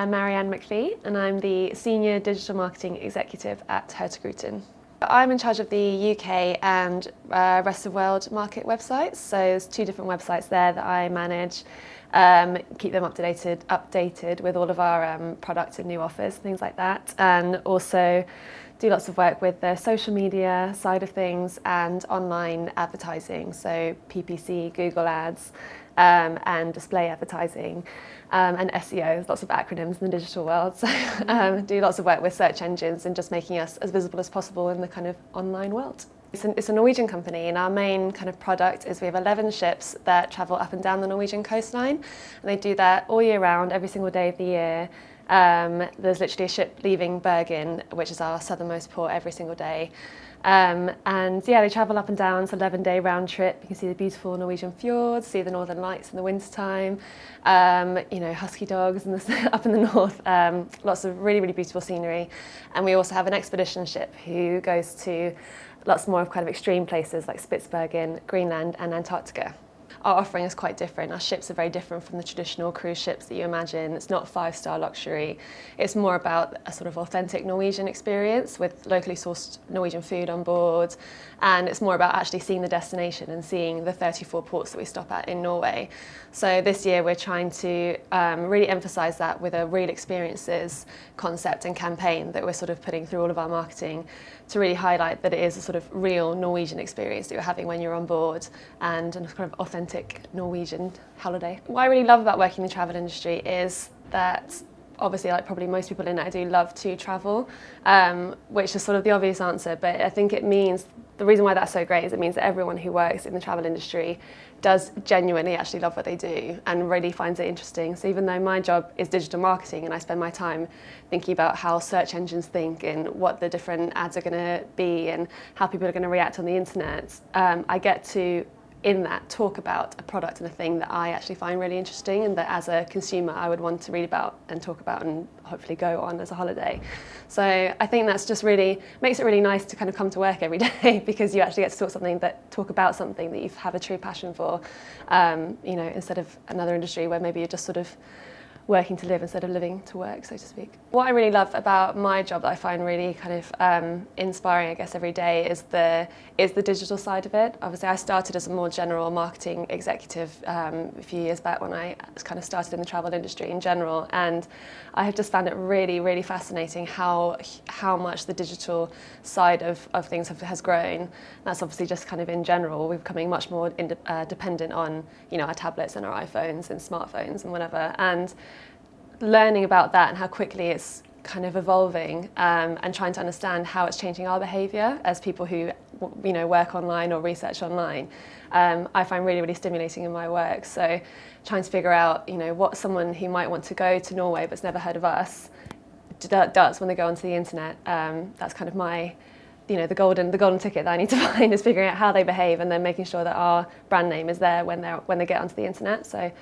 am Marianne McPhee and I'm the Senior Digital Marketing Executive at Hurtigruten. I'm in charge of the UK and rest of world market websites, so there's 2 different websites there that I manage, keep them updated with all of our products and new offers, things like that, and also do lots of work with the social media side of things and online advertising, so PPC, Google Ads, and display advertising, and SEO, lots of acronyms in the digital world. So do lots of work with search engines and just making us as visible as possible in the kind of online world. It's a Norwegian company, and our main kind of product is we have 11 ships that travel up and down the Norwegian coastline, and they do that all year round, every single day of the year. There's literally a ship leaving Bergen, which is our southernmost port, every single day. And yeah, they travel up and down. It's an 11-day round trip. You can see the beautiful Norwegian fjords, see the northern lights in the wintertime, you know, husky dogs up in the north, lots of really, really beautiful scenery. And we also have an expedition ship who goes to lots more of kind of extreme places like Spitsbergen, Greenland and Antarctica. Our offering is quite different. Our ships are very different from the traditional cruise ships that you imagine. It's not 5-star luxury. It's more about a sort of authentic Norwegian experience with locally sourced Norwegian food on board. And it's more about actually seeing the destination and seeing the 34 ports that we stop at in Norway. So this year we're trying to really emphasize that with a real experiences concept and campaign that we're sort of putting through all of our marketing to really highlight that it is a sort of real Norwegian experience that you're having when you're on board and a kind of authentic Norwegian holiday. What I really love about working in the travel industry is that obviously, like probably most people in it, I do love to travel, which is sort of the obvious answer, but I think it means, the reason why that's so great is it means that everyone who works in the travel industry does genuinely actually love what they do and really finds it interesting. So even though my job is digital marketing and I spend my time thinking about how search engines think and what the different ads are going to be and how people are going to react on the internet, I get to in that talk about a product and a thing that I actually find really interesting and that as a consumer I would want to read about and talk about and hopefully go on as a holiday. So I think that's just really makes it really nice to kind of come to work every day because you actually get to talk about something that you have a true passion for, you know, instead of another industry where maybe you're just sort of working to live instead of living to work, so to speak. What I really love about my job that I find really kind of inspiring, I guess, every day is the digital side of it. Obviously, I started as a more general marketing executive a few years back when I kind of started in the travel industry in general, and I have just found it really, really fascinating how much the digital side of things has grown. That's obviously just kind of in general. We're becoming much more dependent on, you know, our tablets and our iPhones and smartphones and whatever, and learning about that and how quickly it's kind of evolving, and trying to understand how it's changing our behaviour as people who, you know, work online or research online, I find really, really stimulating in my work. So trying to figure out, you know, what someone who might want to go to Norway but's never heard of us does when they go onto the internet. That's kind of my, you know, the golden ticket that I need to find is figuring out how they behave and then making sure that our brand name is there when they get onto the internet. So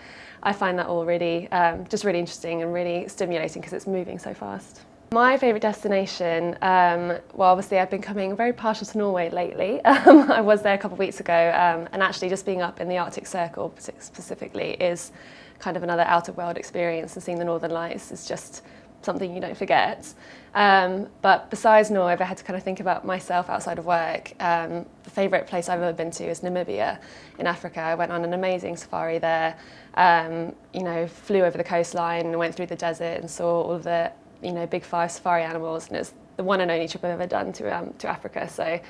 I find that all really just really interesting and really stimulating because it's moving so fast. My favourite destination, well, obviously I've been becoming very partial to Norway lately. I was there a couple of weeks ago, and actually just being up in the Arctic Circle specifically is kind of another out-of-world experience, and seeing the Northern Lights is just something you don't forget. But besides Norway, if I had to kind of think about myself outside of work, the favourite place I've ever been to is Namibia in Africa. I went on an amazing safari there, you know, flew over the coastline and went through the desert and saw all of the, you know, big 5 safari animals, and it's the one and only trip I've ever done to Africa, so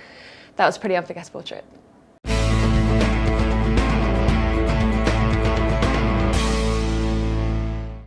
that was a pretty unforgettable trip.